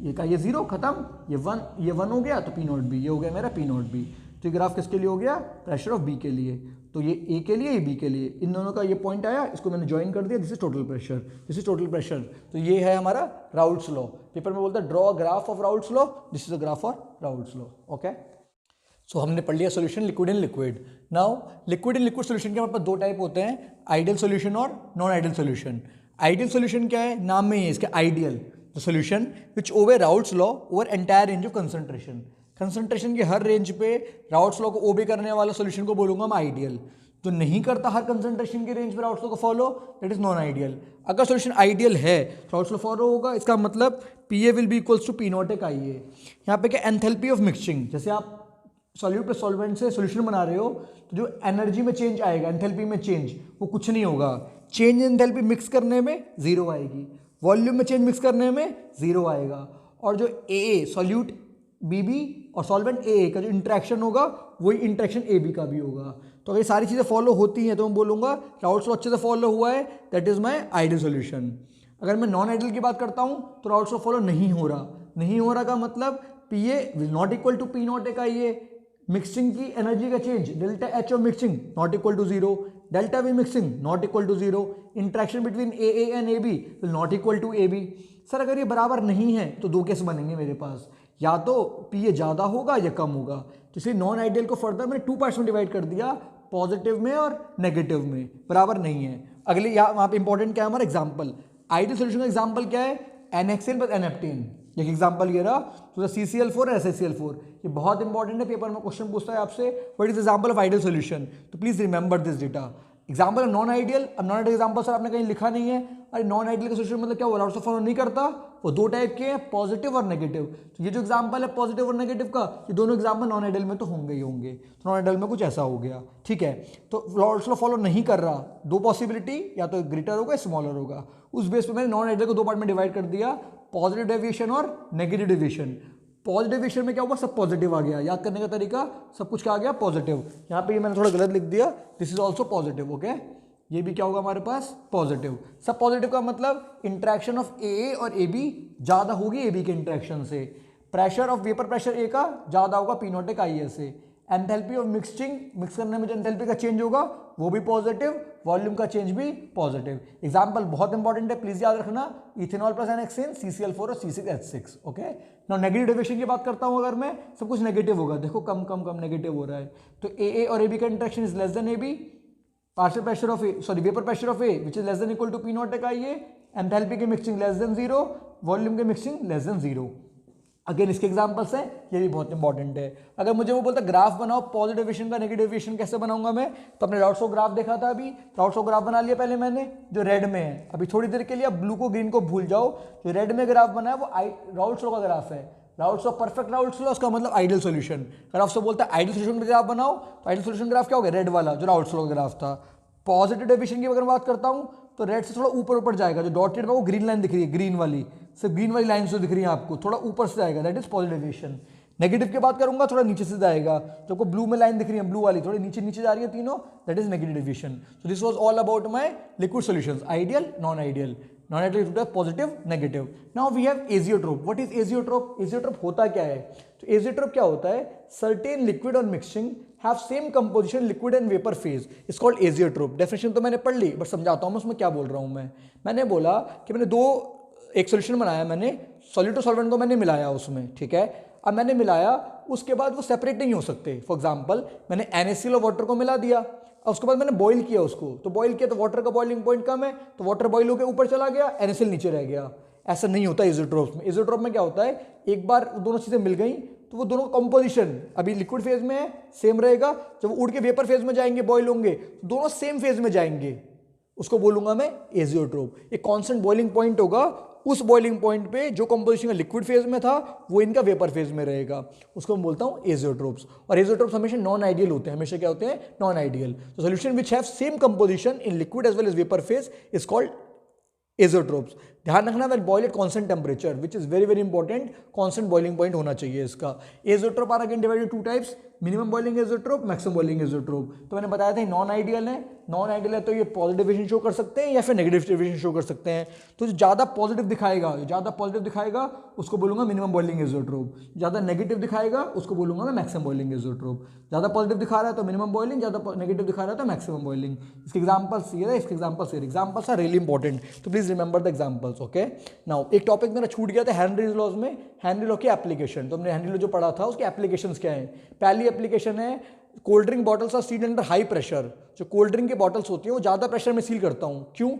ये काई ए 0 खत्म, ये 1 हो गया, तो पी नॉट बी, ये हो गया मेरा पी नॉट बी। तो ये ग्राफ किसके लिए हो गया, प्रेशर ऑफ बी के लिए। तो ये ए के लिए, ये बी के लिए, इन दोनों का ये पॉइंट आया, इसको मैंने ज्वाइन कर दिया, this is total pressure, this is total pressure. तो ये है हमारा राउल्ट्स लॉ। पेपर में बोलता है draw graph of Raoult's law, this is a graph of Raoult's law. Okay, so हमने पढ़ लिया solution liquid in liquid. Now liquid in liquid solution के हमारे पास 2 टाइप होते हैं, आइडियल सोल्यूशन और non ideal solution. Ideal solution क्या है, नाम में ही है इसका ideal, the solution which obey Raoult's law over entire range of concentration. Concentration की हर रेंज पे राउल्ट्स लॉ को ओबे करने वाला सोल्यूशन को बोलूंगा मैं आइडियल। तो नहीं करता हर कंसंट्रेशन की रेंज पे राउल्ट्स लॉ को follow, that is non ideal. अगर सोल्यूशन आइडियल है तो राउल्ट्स लॉ फॉलो होगा, इसका मतलब P A will be equals to P not A chi A. यहाँ पे क्या एंथैल्पी ऑफ मिक्सिंग, जैसे आप सॉल्यूट पे सॉल्वेंट से सोल्यूशन बना रहे हो तो जो एनर्जी में चेंज आएगा, एंथैल्पी में चेंज, वो कुछ नहीं होगा। चेंज इन एंथैल्पी मिक्स करने में 0 आएगी, वॉल्यूम में चेंज मिक्स करने में 0 आएगा, और जो ए सॉल्यूट बीबी और सॉल्वेंट ए का जो इंटरेक्शन होगा वही इंटरेक्शन ए बी का भी होगा। तो अगर ये सारी चीज़ें फॉलो होती हैं तो मैं बोलूँगा राउल्ट्स लॉ अच्छे से फॉलो हुआ है, that is my ideal solution. अगर मैं नॉन आइडियल की बात करता हूँ तो राउल्ट्स लॉ फॉलो नहीं हो रहा, नहीं हो रहा का मतलब P A will not equal to P not A का ये मिक्सिंग की एनर्जी का change delta H of mixing not equal to zero, delta V mixing not equal to zero, interaction between A and A B will not equal to A B. Sir अगर ये बराबर नहीं है तो दो case बनेंगे मेरे पास, या तो पी ए ज़्यादा होगा या कम होगा। तो इसलिए नॉन आइडियल को फर्दर मैंने 2 पार्ट्स में डिवाइड कर दिया, पॉजिटिव में और नेगेटिव में, बराबर नहीं है। अगले यहाँ वहाँ पे इंपॉर्टेंट क्या है हमारा एग्जाम्पल, आइडियल सोल्यूशन का एग्जाम्पल क्या है, NaCl प्लस N-हेप्टेन। एक एग्जाम्पल ये रहा तो CCl4 और SaCl4, ये बहुत इंपॉर्टेंट है, पेपर में क्वेश्चन पूछता है आपसे what is example of ideal solution, तो please remember this data. Example of non ideal, अब नॉन आइडियल एग्जाम्पल सर आपने कहीं लिखा नहीं है, अरे नॉन आइडियल का सोल्यूशन मतलब क्या, वो लॉट्स ऑफ फॉलो नहीं करता, वो दो टाइप के हैं, पॉजिटिव और नेगेटिव। तो ये जो एग्जाम्पल है पॉजिटिव और नेगेटिव का, ये दोनों एग्जाम्पल नॉन आइडियल में तो होंगे ही होंगे, तो नॉन आइडियल में कुछ ऐसा हो गया, ठीक है। तो लॉट्स ऑफ फॉलो नहीं कर रहा, दो पॉसिबिलिटी, या तो ग्रेटर होगा या स्मॉलर होगा, उस बेस पर मैंने नॉन आइडियल को दो पार्ट में डिवाइड कर दिया, पॉजिटिव डेविएशन और नेगेटिव डेविएशन। पॉजिटिव डेविएशन में क्या हुआ, सब पॉजिटिव आ गया, याद करने का तरीका सब कुछ क्या आ गया, पॉजिटिव। यहाँ पे ये मैंने थोड़ा गलत लिख दिया, this is also positive, okay, ये भी क्या होगा हमारे पास, पॉजिटिव। सब पॉजिटिव का मतलब इंट्रैक्शन ऑफ ए और ए बी ज़्यादा होगी ए बी के इंट्रैक्शन से, प्रेशर ऑफ वेपर प्रेशर ए का ज़्यादा होगा पी नॉट ए का आई ए से, एंथैल्पी ऑफ मिक्सिंग, मिक्स करने में जो एंथैल्पी का चेंज होगा वो भी पॉजिटिव, वॉल्यूम का चेंज भी पॉजिटिव। एग्जाम्पल बहुत इंपॉर्टेंट है, प्लीज याद रखना, इथेनॉल प्लस NHCl, CCl4 और C6H6, okay. Now negative deviation की बात करता हूँ, अगर मैं सब कुछ नेगेटिव होगा, देखो कम कम कम नेगेटिव हो रहा है, तो ए और ए बी का interaction is less than A B, partial pressure of A, sorry vapour pressure of A which is less than equal to P not A का ये, एंथैल्पी की mixing less than zero, volume की mixing less than zero. Again इसके examples हैं, ये भी बहुत important है। अगर मुझे वो बोलता ग्राफ बनाओ पॉजिटिव डेविएशन का, नेगेटिव डेविएशन कैसे बनाऊंगा मैं, तो अपने राउट्स ग्राफ देखा था अभी, राउट्स ग्राफ बना लिया पहले मैंने, जो रेड में है, अभी थोड़ी देर के लिए ब्लू को ग्रीन को भूल जाओ, जो रेड में ग्राफ बना है वो राउट्स का ग्राफ है, routes of perfect routes law, उसका मतलब आइडियल सॉल्यूशन। अगर आपसे बोलता है आइडियल सॉल्यूशन का ग्राफ बनाओ, तो आइडियल सॉल्यूशन ग्राफ क्या हो गया, रेड वाला जो राउट्स लॉ का ग्राफ था। पॉजिटिव डेविएशन की अगर बात करता हूं तो रेड से थोड़ा ऊपर ऊपर जाएगा, जो डॉटेड में वो ग्रीन लाइन दिख रही है, ग्रीन वाली, सिर्फ ग्रीन वाली लाइन जो दिख रही है आपको, थोड़ा ऊपर से जाएगा, that is positive deviation. Negative की बात करूंगा थोड़ा नीचे से जाएगा, जो को ब्लू में लाइन दिख रही है, ब्लू वाली थोड़ी नीचे नीचे जा रही है तीनों, that is negative deviation. So this was all about my liquid solutions, ideal non ideal, non ideal positive negative. Now we have azeotrope. What is azeotrope, azeotrope होता क्या है, तो एजियोट्रोप क्या होता है, certain liquid on mixing have same composition liquid and vapor phase is called azeotrope। Definition तो मैंने पढ़ ली, बट समझाता हूँ मैं उसमें क्या बोल रहा हूँ। मैंने बोला कि मैंने एक सॉल्यूशन बनाया, मैंने सॉल्यूट सॉल्वेंट को मैंने मिलाया उसमें, ठीक है। अब मैंने मिलाया, उसके बाद वो सेपरेट नहीं हो सकते। फॉर एग्जांपल मैंने NaCl और वाटर को मिला दिया, और उसके बाद मैंने बॉईल किया उसको, तो बॉईल किया तो वाटर का बॉइलिंग पॉइंट कम है, तो वाटर बॉईल होकर ऊपर चला गया, NaCl नीचे रह गया। ऐसा नहीं होता एजियोट्रोप में। एजियोट्रोप में क्या होता है, एक बार दोनों चीजें मिल गई तो वो दोनों कंपोजिशन अभी लिक्विड फेज में है, सेम रहेगा, जब वो उड़ के वेपर फेज में जाएंगे, बॉयल होंगे, तो दोनों सेम फेज में जाएंगे, उसको बोलूंगा मैं एजियोट्रोप। एक कांस्टेंट बॉइलिंग पॉइंट होगा, उस बॉइलिंग पॉइंट पे जो कंपोजिशन लिक्विड फेज में था वो इनका वेपर फेज में रहेगा, उसको मैं बोलता हूं एजियोट्रोप्स। और एजियोट्रोप्स हमेशा नॉन आइडियल होते हैं, हमेशा क्या होते हैं, नॉन आइडियल। तो solution which have same composition in liquid as well as vapour phase is called azeotropes. ध्यान रखना when boil at constant temperature, which is very very important, constant boiling point होना चाहिए इसका। Azeotrope are again divided to types, minimum boiling azeotrope, maximum boiling azeotrope. तो मैंने बताया था non ideal है, नॉन आइडियल है तो ये पॉजिटिव डेविएशन शो कर सकते हैं या फिर नेगेटिव डेविएशन शो कर सकते हैं। तो जो ज़्यादा पॉजिटिव दिखाएगा उसको बोलूंगा मिनिमम बॉइलिंग एजियोट्रोप, ज़्यादा नेगेटिव दिखाएगा उसको बोलूंगा मैं मैक्सिमम बॉइलिंग एजियोट्रोप। ज़्यादा पॉजिटिव दिखा रहा है तो मिनिमम बॉइलिंग, ज़्यादा नेगेटिव दिखा रहा है तो मैक्सिमम बॉइलिंग। इसके एग्जाम्पल्स ये है, इसके एग्जाम्पल्स आर रियली इंपॉर्टेंट, तो please remember the examples, okay. Now एक टॉपिक मेरा छूट गया था हेनरीज लॉज में, हेनरी लॉ की एप्लीकेशन। तो हमने हेनरी लॉ जो पढ़ा था उसकी एप्लीकेशंस क्या है। पहली एप्लीकेशन है cold drink bottles are sealed under high pressure. जो कोल्ड ड्रिंक की बॉटल्स होती है वो ज़्यादा प्रेशर में सील करता हूँ, क्यों,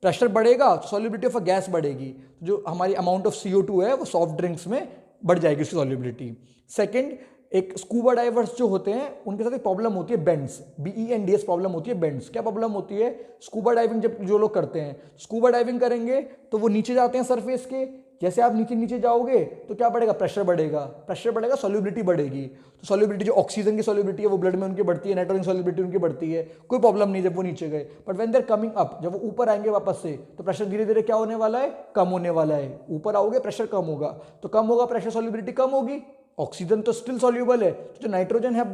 प्रेशर बढ़ेगा तो सॉल्युबिलिटी ऑफ अ गैस बढ़ेगी, जो हमारी अमाउंट ऑफ CO2 है वो सॉफ्ट ड्रिंक्स में बढ़ जाएगी उसकी सॉल्युबिलिटी। सेकेंड, एक स्कूबा डाइवर्स जो होते हैं उनके साथ एक प्रॉब्लम होती है, बेंड्स, BENDS प्रॉब्लम होती है, बेंड्स। क्या प्रॉब्लम होती है, स्कूबा डाइविंग जब जो लोग करते हैं, स्कूबा डाइविंग करेंगे तो वो नीचे जाते हैं सरफेस के, जैसे आप नीचे नीचे जाओगे तो क्या बढ़ेगा, प्रेशर बढ़ेगा, सॉल्युबिलिटी बढ़ेगी। तो सॉल्युबिलिटी जो ऑक्सीजन की सॉल्युबिलिटी है वो ब्लड में उनकी बढ़ती है, नाइट्रोजन सॉल्युबिलिटी उनकी बढ़ती है, कोई प्रॉब्लम नहीं जब वो नीचे गए। But when they are coming up, जब वो ऊपर आएंगे वापस से, तो प्रेशर धीरे धीरे क्या होने वाला है, कम होने वाला है। ऊपर आओगे प्रेशर कम होगा, तो कम होगा प्रेशर, सॉल्युबिलिटी कम होगी, ऑक्सीजन तो स्टिल सॉल्यूबल है, तो जो नाइट्रोजन है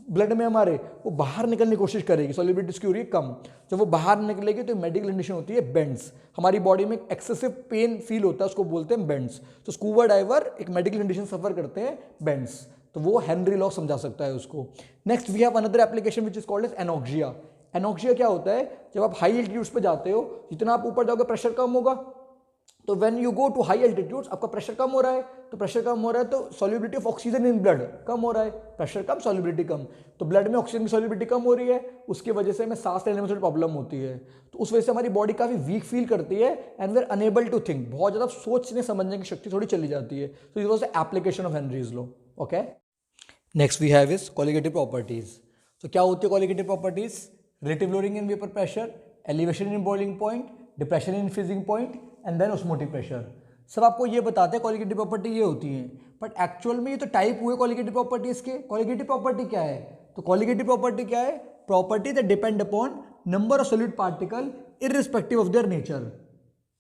ब्लड में हमारे वो बाहर निकलने की कोशिश करेगी, सॉल्युबिलिटी उसकी हो रही है कम, जब वो बाहर निकलेगी तो मेडिकल कंडीशन होती है बेंड्स, हमारी बॉडी में एक्सेसिव पेन फील होता है, उसको बोलते हैं बेंड्स। तो स्कूबा डाइवर एक मेडिकल कंडीशन सफर करते हैं बेंड्स, तो वो हेनरी लॉ समझा सकता है उसको। Next we have another application which is called as anoxia. Anoxia क्या होता है, जब आप हाई एल्टीट्यूड्स पे जाते हो, जितना आप ऊपर जाओगे प्रेशर कम होगा, तो when you go to high altitudes आपका प्रेशर कम हो रहा है, तो प्रेशर कम हो रहा है तो solubility of oxygen in blood कम हो रहा है, प्रेशर कम सॉल्युबिलिटी कम, तो ब्लड में ऑक्सीजन की सॉल्युबिलिटी कम हो रही है, उसकी वजह से हमें सांस लेने में थोड़ी प्रॉब्लम होती है, तो उस वजह से हमारी बॉडी काफी वीक फील करती है and we are unable to think, बहुत ज्यादा सोचने समझने की शक्ति थोड़ी चली जाती है। तो it was the application of Henry's law. Okay, next we have is colligative properties. तो क्या होती है colligative properties? Relative lowering in vapour pressure, elevation in boiling point, depression in freezing point and then osmotic pressure. सब आपको ये बताते हैं colligative property ये होती है, बट एक्चुअल में ये तो टाइप हुए कॉलिगेटिव प्रॉपर्टीज के। कॉलिगेटिव प्रॉपर्टी क्या है? तो कॉलिगेटिव प्रॉपर्टी क्या है? Property that depend upon number of solid particle irrespective of their nature.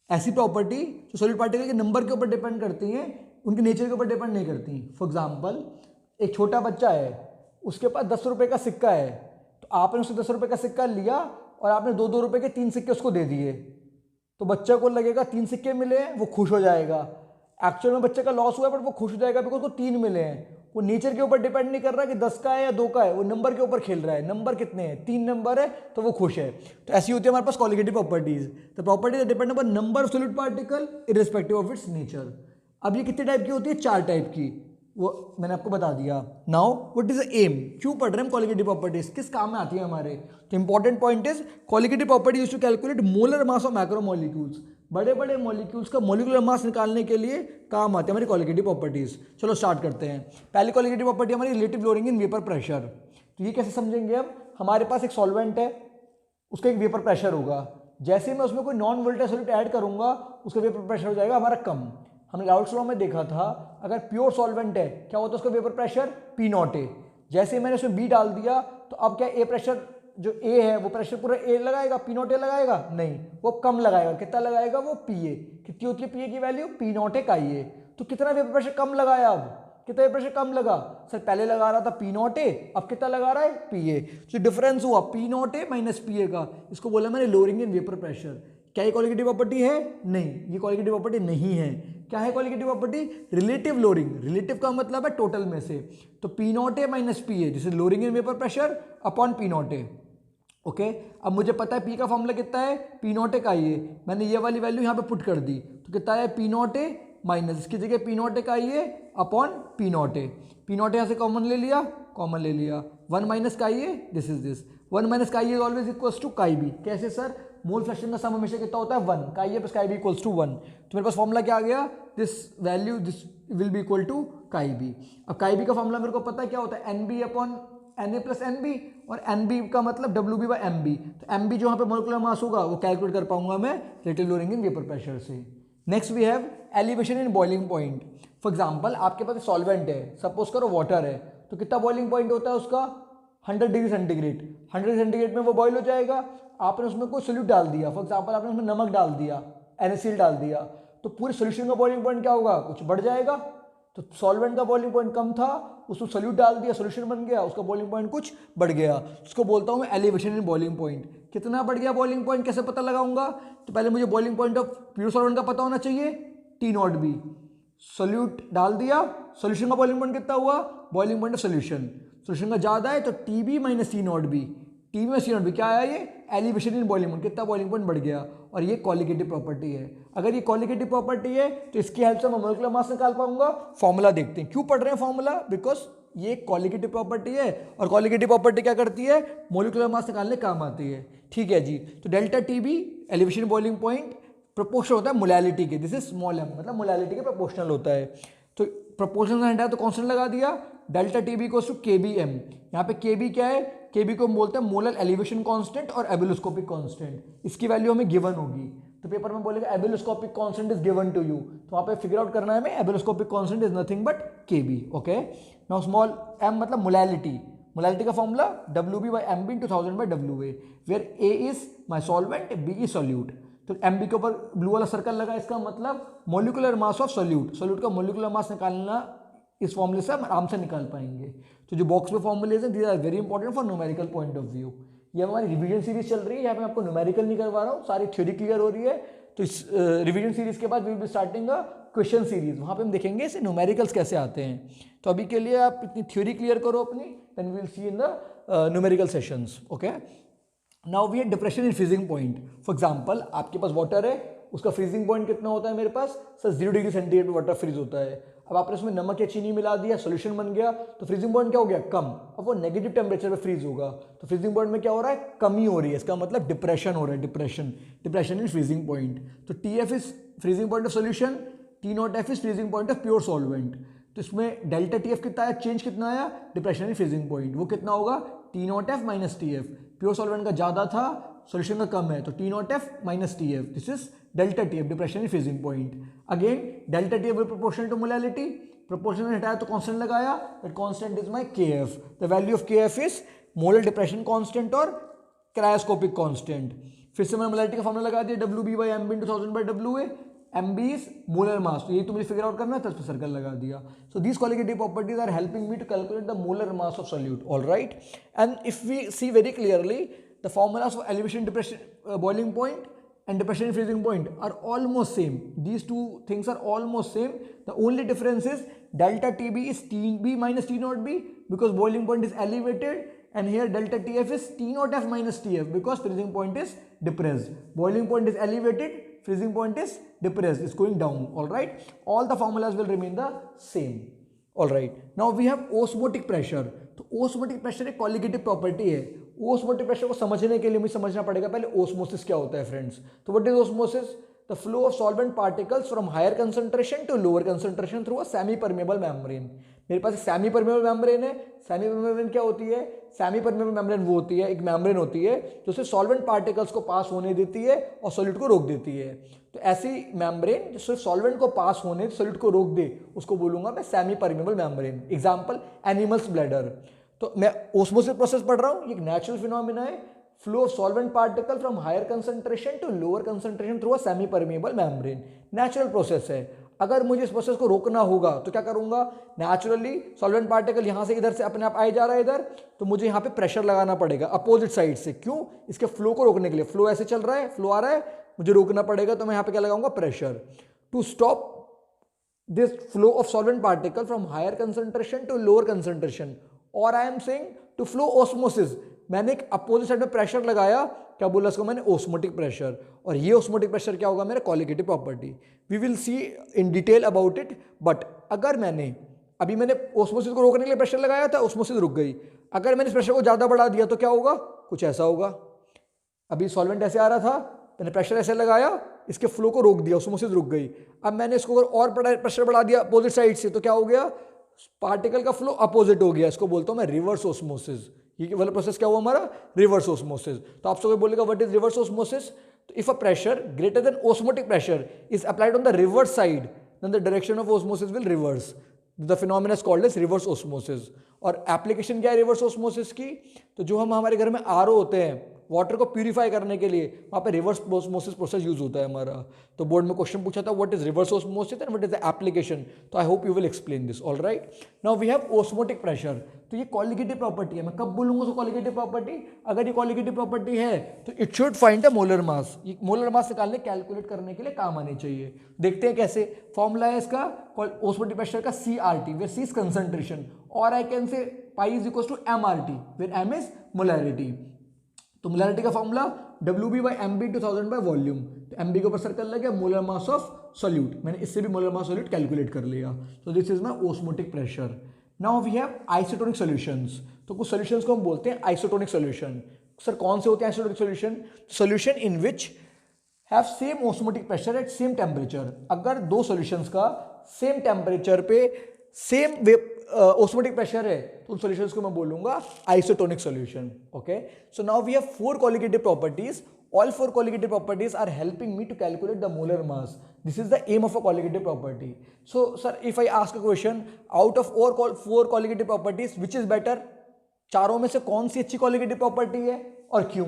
ऐसी प्रॉपर्टी जो सॉलिड पार्टिकल के नंबर के ऊपर डिपेंड करती हैं, उनके नेचर के ऊपर डिपेंड नहीं करती। फॉर एग्जाम्पल, एक छोटा बच्चा है, उसके पास 10 रुपये का सिक्का है, तो आपने उससे 10 रुपये का सिक्का लिया और आपने 2-2 रुपये के 3 सिक्के उसको दे दिए, तो बच्चे को लगेगा 3 सिक्के मिले हैं, वो खुश हो जाएगा। एक्चुअल में बच्चे का लॉस हुआ है, बट वो खुश हो जाएगा बिकॉज उसको 3 मिले हैं। वो नेचर के ऊपर डिपेंड नहीं कर रहा कि 10 का है या 2 का है, वो नंबर के ऊपर खेल रहा है, नंबर कितने हैं, 3 नंबर है तो वो खुश है। तो ऐसी होती है हमारे पास colligative properties. The properties depend upon number of solid particle irrespective of its nature. अब ये कितने टाइप की होती है? 4 टाइप की, वो मैंने आपको बता दिया। Now what is the aim? क्यों पढ़ रहे हैं कॉलिगेटिव प्रॉपर्टीज, किस काम में आती है हमारे? तो important point is colligative property used to calculate molar mass of macromolecules. बड़े बड़े मॉलिक्यूल्स का मोलिकुलर मास निकालने के लिए काम आती है हमारी कॉलिगेटिव प्रॉपर्टीज। चलो स्टार्ट करते हैं। पहली कॉलिगेटिव प्रॉपर्टी हमारी relative lowering in vapour pressure. तो ये कैसे समझेंगे हम? हमारे पास एक सॉल्वेंट है, उसका एक वेपर प्रेशर होगा, जैसे मैं उसमें कोई नॉन वोलेटाइल सॉल्यूट ऐड करूंगा उसका वेपर प्रेशर हो जाएगा हमारा कम। हमने राउल्ट्स लॉ में देखा था, अगर प्योर सॉल्वेंट है क्या होता है उसका वेपर प्रेशर P0 है। जैसे मैंने उसमें B डाल दिया तो अब क्या A प्रेशर जो A है वो प्रेशर पूरा A लगाएगा, P0 A लगाएगा? नहीं, वो कम लगाएगा। कितना लगाएगा वो? PA। कितनी होती है PA की वैल्यू? P0 का ये। तो कितना वेपर प्रेशर कम लगाया? अब कितना वेपर प्रेशर कम लगा? सर पहले लगा रहा था P0 A, अब कितना लगा रहा है? PA। जो डिफरेंस हुआ P0 A माइनस PA का, इसको बोला मैंने लोअरिंग इन वेपर प्रेशर। क्या ये कॉलिगेटिव प्रॉपर्टी है? नहीं, ये कॉलिगेटिव प्रॉपर्टी नहीं है। क्या है colligative property? Relative lowering. Relative का मतलब है टोटल में से, तो P0 A माइनस PA, जिसे lowering in vapour pressure upon P0 A। Okay, अब मुझे पता है P का फॉर्मूला कितना है? P0 A का ये, मैंने ये वाली वैल्यू यहाँ पे पुट कर दी, तो कितना है? P0 A माइनस इसकी जगह P0 A का ये अपॉन P0 A। P0 यहाँ से कॉमन ले लिया, कॉमन ले लिया, 1 माइनस का ये, दिस इज दिस, 1 माइनस का ये always equals to chi B. कैसे सर? मोल फ्रैक्शन का सम हमेशा कितना होता है? 1, chi A plus chi B equals to 1। तो मेरे पास फॉर्मूला क्या आ गया? This value this will be equal to chi B. अब काई बी का फॉर्मूला मेरे को पता है क्या होता है? N B upon N A plus N B, और एन बी का मतलब W B by M B. तो एम बी जो यहाँ पे मोलिकुलर मास होगा वो कैलकुलेट कर पाऊंगा मैं relative lowering in vapour pressure से। Next we have elevation in boiling point. For example, आपके पास सॉल्वेंट है, सपोज करो वाटर है, तो कितना बॉइलिंग पॉइंट होता है उसका? 100 डिग्री सेंटीग्रेड। 100 डिग्री सेंटीग्रेड में वो बॉईल हो जाएगा। आपने उसमें कोई सोल्यूट डाल दिया, फॉर एग्जाम्पल आपने उसमें नमक डाल दिया, NaCl डाल दिया, तो पूरे सोल्यूशन का बॉइलिंग पॉइंट क्या होगा? कुछ बढ़ जाएगा। तो सॉल्वेंट का बॉइलिंग पॉइंट कम था, उसमें सोल्यूट डाल दिया, सोल्यूशन बन गया, उसका बॉइलिंग पॉइंट कुछ बढ़ गया, उसको बोलता हूँ मैं एलिवेशन इन बॉइलिंग पॉइंट। कितना बढ़ गया बॉइलिंग पॉइंट, कैसे पता लगाऊंगा? तो पहले मुझे boiling point of pure solvent का पता होना चाहिए, T0 B। सोल्यूट डाल दिया, सोल्यूशन का बॉइलिंग पॉइंट कितना हुआ? Boiling point of solution, solution का ज्यादा है तो TB minus T0 B। TB minus T0 B क्या आया? ये एलिवेशन इन बॉइलिंग पॉइंट, कितना बॉइलिंग पॉइंट बढ़ गया, और ये कॉलिगेटिव प्रॉपर्टी है। अगर ये कॉलिगेटिव प्रॉपर्टी है तो इसकी हेल्प से मैं मोलिकुलर मास निकाल पाऊंगा। फॉर्मूला देखते हैं, क्यों पढ़ रहे हैं फॉर्मूला? बिकॉज ये कॉलिगेटिव प्रॉपर्टी है, और कॉलिगेटिव प्रॉपर्टी क्या करती है? मोलिकुलर मास निकालने काम आती है। ठीक है जी, तो delta TB elevation boiling point proportional होता है मोलैलिटी के, दिस इज स्मॉल m, मतलब मोलैलिटी के प्रोपोर्शनल होता है। तो प्रोपोर्शनल का हटाया तो कांस्टेंट लगा दिया, delta TB equals to KBM। यहाँ पे KB क्या है? KB को हम बोलते हैं मोलर एलिवेशन कांस्टेंट और एबिलोस्कोपिक कांस्टेंट। इसकी वैल्यू हमें गिवन होगी, तो पेपर में बोलेगा ebullioscopic constant is given to you, तो वहाँ पे फिगर आउट करना है हमें ebullioscopic constant is nothing but KB। Okay, now small m मतलब मोलैलिटी। मोलैलिटी का formula WB by MB into 1000 by WA, where A is my solvent, B is solute। तो MB के ऊपर ब्लू वाला circle लगा, इसका मतलब molecular mass of solute. Solute का मोलिकुलर मास निकालना इस फॉर्मूले से हम आराम से निकाल पाएंगे। तो जो बॉक्स में फॉर्मूलेज हैं these are very important for numerical point of view. ये हमारी रिवीजन सीरीज चल रही है, यहाँ पे आपको न्यूमेरिकल नहीं करवा रहा हूँ, सारी थ्योरी क्लियर हो रही है। तो इस रिवीजन सीरीज के बाद we will be starting a question series, वहाँ पे हम देखेंगे इसे न्यूमेरिकल्स कैसे आते हैं। तो अभी के लिए आप इतनी थ्योरी क्लियर करो अपनी, then we will see in the numerical sessions. Okay, now we have depression in freezing point. For example आपके पास वाटर है, उसका फ्रीजिंग पॉइंट कितना होता है मेरे पास सर 0 डिग्री सेंटीग्रेड पे वाटर फ्रीज होता है। अब आपने उसमें नमक या चीनी मिला दिया, सॉल्यूशन बन गया, तो फ्रीजिंग पॉइंट क्या हो गया कम। अब वो नेगेटिव टेम्परेचर पे फ्रीज होगा, तो फ्रीजिंग पॉइंट में क्या हो रहा है कमी हो रही है, इसका मतलब डिप्रेशन हो रहा है, डिप्रेशन इन फ्रीजिंग पॉइंट। तो TF is freezing point of solution, T0F is freezing point of pure solvent. तो इसमें डेल्टा TF कितना आया, चेंज कितना आया, डिप्रेशन इन फ्रीजिंग पॉइंट, वो कितना होगा T0F minus TF। Pure solvent का ज़्यादा था, सॉल्यूशन का कम है, तो T0F minus TF, this is delta TF, depression in freezing point. Again delta TF will proportional to molality, proportional हटाया तो कांस्टेंट लगाया, that constant is my KF। The value of KF is molar depression constant और cryoscopic constant. फिर से मैंने molality का formula लगा दिया, WB/MB × 1000/WA, MB is molar mass, तो ये तो मुझे फिगर आउट करना है, तो इस पर सर्कल लगा दिया। So these qualitative properties are helping me to calculate the molar mass of solute, alright. And if we see very clearly the formulas for elevation, depression, boiling point and depression in freezing point are almost same. These two things are almost same. The only difference is delta TB is TB minus T0B because boiling point is elevated, and here delta TF is T0F minus TF because freezing point is depressed. Boiling point is elevated, freezing point is depressed, it's going down, all right. All the formulas will remain the same, all right. Now we have osmotic pressure. तो osmotic pressure एक colligative property है। osmotic pressure को समझने के लिए मुझे समझना पड़ेगा पहले osmosis क्या होता है फ्रेंड्स। तो what is osmosis? The flow of solvent particles from higher concentration to lower concentration through a semi-permeable membrane. मेरे पास एक सेमी परमेबल मेम्ब्रेन है। सेमी परमेबल मेम्ब्रेन क्या होती है? सेमी परमेबल मेम्ब्रेन वो होती है, एक मेम्ब्रेन होती है जो सिर्फ सॉल्वेंट पार्टिकल्स को पास होने देती है और सॉलिड को रोक देती है। तो ऐसी मेम्ब्रेन जो सिर्फ सॉल्वेंट को पास होने सॉलिड को रोक दे उसको बोलूंगा मैं semi permeable membrane. Example animals bladder. तो मैं ओस्मोसिस प्रोसेस पढ़ रहा हूँ, ये एक नेचुरल फिनोमिना है। Flow of solvent particle from higher concentration to lower concentration through a semi permeable membrane, natural process है। अगर मुझे इस प्रोसेस को रोकना होगा तो क्या करूंगा? नेचुरली सॉल्वेंट पार्टिकल यहाँ से इधर से अपने आप आए जा रहा है इधर, तो मुझे यहाँ पे प्रेशर लगाना पड़ेगा अपोजिट साइड से। क्यों? इसके फ्लो को रोकने के लिए। फ्लो ऐसे चल रहा है, फ्लो आ रहा है, मुझे रोकना पड़ेगा, तो मैं यहाँ पे क्या लगाऊंगा? Pressure. To stop this flow of solvent particle from higher concentration to lower concentration, or I am saying to flow osmosis, मैंने एक अपोजिट साइड में प्रेशर लगाया, क्या बोला इसको मैंने? Osmotic pressure. और ये ओस्मोटिक प्रेशर क्या होगा? मेरा colligative property. We will see in detail about it. But अगर मैंने अभी मैंने ओस्मोसिस को रोकने के लिए प्रेशर लगाया था, ओस्मोसिस रुक गई। अगर मैंने इस प्रेशर को ज़्यादा बढ़ा दिया तो क्या होगा? कुछ ऐसा होगा। अभी सॉल्वेंट ऐसे आ रहा था, मैंने प्रेशर ऐसे लगाया, इसके फ्लो को रोक दिया, ओस्मोसिस रुक गई। अब मैंने इसको और प्रेशर बढ़ा दिया अपोजिट साइड से, तो क्या हो गया? पार्टिकल का फ्लो अपोजिट हो गया। इसको बोलता हूं मैं रिवर्स ओस्मोसिस। ये वाला प्रोसेस क्या हुआ हमारा? Reverse osmosis. तो आप सबको बोलेगा व्हाट इज रिवर्स ओस्मोसिस? तो if a pressure greater than osmotic pressure is applied on the reverse side, then the direction of osmosis will reverse. The phenomena is called as reverse osmosis. और application क्या है reverse osmosis की? तो जो हम हमारे घर में आरओ होते हैं वाटर को प्यूरिफाई करने के लिए, वहाँ पे रिवर्स ओस्मोसिस प्रोसेस यूज होता है हमारा। तो बोर्ड में क्वेश्चन पूछा था what is reverse osmosis and what is the application. तो I hope you will explain this, all right. Now we have osmotic pressure. तो ये कॉलिगेटिव प्रॉपर्टी है। मैं कब बोलूंगा उसको कॉलिगेटिव प्रॉपर्टी? अगर ये कॉलिगेटिव प्रॉपर्टी है तो it should find the molar मास। ये मोलर मास निकालने कैलकुलेट करने के लिए काम आनी चाहिए। देखते हैं कैसे। फॉर्मूला है इसका ओस्मोटिक प्रेशर का CRT, where C is concentration, और I can say pi is equal to MRT, where M is molarity. तो मोलैरिटी का फॉर्मूला WB/MB × 1000 वॉल्यूम। तो MB के ऊपर सर्कल लग गया, मोलर मास ऑफ सॉल्यूट। मैंने इससे भी मोलर मास सॉल्यूट कैलकुलेट कर लिया। तो this is my osmotic pressure. Now we have isotonic solutions. तो कुछ सॉल्यूशंस को हम बोलते हैं आइसोटोनिक सॉल्यूशन। सर कौन से होते हैं isotonic solution? Solution in which have same osmotic pressure at same temperature. अगर दो सॉल्यूशंस का सेम टेम्परेचर पे सेम ओस्मोटिक प्रेशर है तो उन सॉल्यूशंस को मैं बोलूंगा isotonic solution. Okay, so now we have 4 colligative properties. All 4 colligative properties are helping me to calculate the molar mass. This is the aim of a colligative property. So, sir, if I ask a question, out of 4 colligative properties, which is better? चारों में से कौन सी अच्छी colligative property है और क्यों?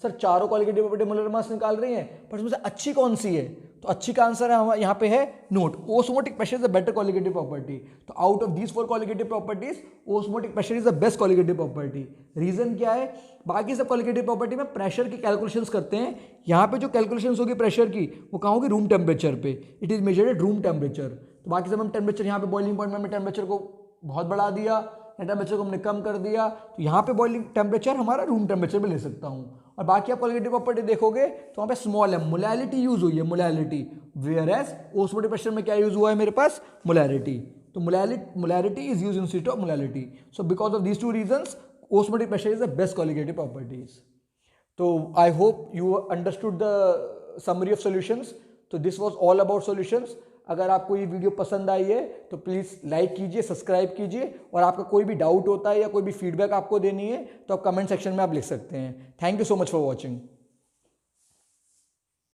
Sir चारों colligative property molar mass निकाल रही हैं, पर उसमें से अच्छी कौन सी है? तो अच्छी का आंसर है यहाँ पे है note. Osmotic pressure is the better colligative property. तो out of these 4 colligative properties osmotic pressure is the best colligative property. Reason क्या है? बाकी सब कोलिगेटिव प्रॉपर्टी में प्रेशर की कैलकुलेशंस करते हैं, यहाँ पे जो कैलकुलेशंस होगी प्रेशर की वो कहाँ होगी? रूम टेम्परेचर पे। It is measured at room temperature. तो बाकी सब हम टेम्परेचर यहाँ पे बॉइलिंग पॉइंट में हमने टेम्परेचर को बहुत बढ़ा दिया, टेम्परेचर को हमने कम कर दिया, तो यहाँ पे बॉइलिंग टेम्परेचर हमारा रूम टेम्परेचर पे ले सकता हूँ। और बाकी आप कोलिगेटिव प्रॉपर्टी देखोगे तो वहाँ पे स्मॉल है, मोलैलिटी यूज हुई है, molality. Where as osmotic pressure में क्या यूज हुआ है मेरे पास? मोलैलिटी। तो molality is use instead of molality. So because of these 2 reasons osmotic pressure is the best colligative properties. So I hope you understood the summary of solutions. So this was all about solutions. अगर आपको ये video पसंद आई है तो please like कीजिए, subscribe कीजिए, और आपका कोई भी डाउट होता है या कोई भी फीडबैक आपको देनी है तो आप कमेंट सेक्शन में आप लिख सकते हैं। Thank you so much for watching.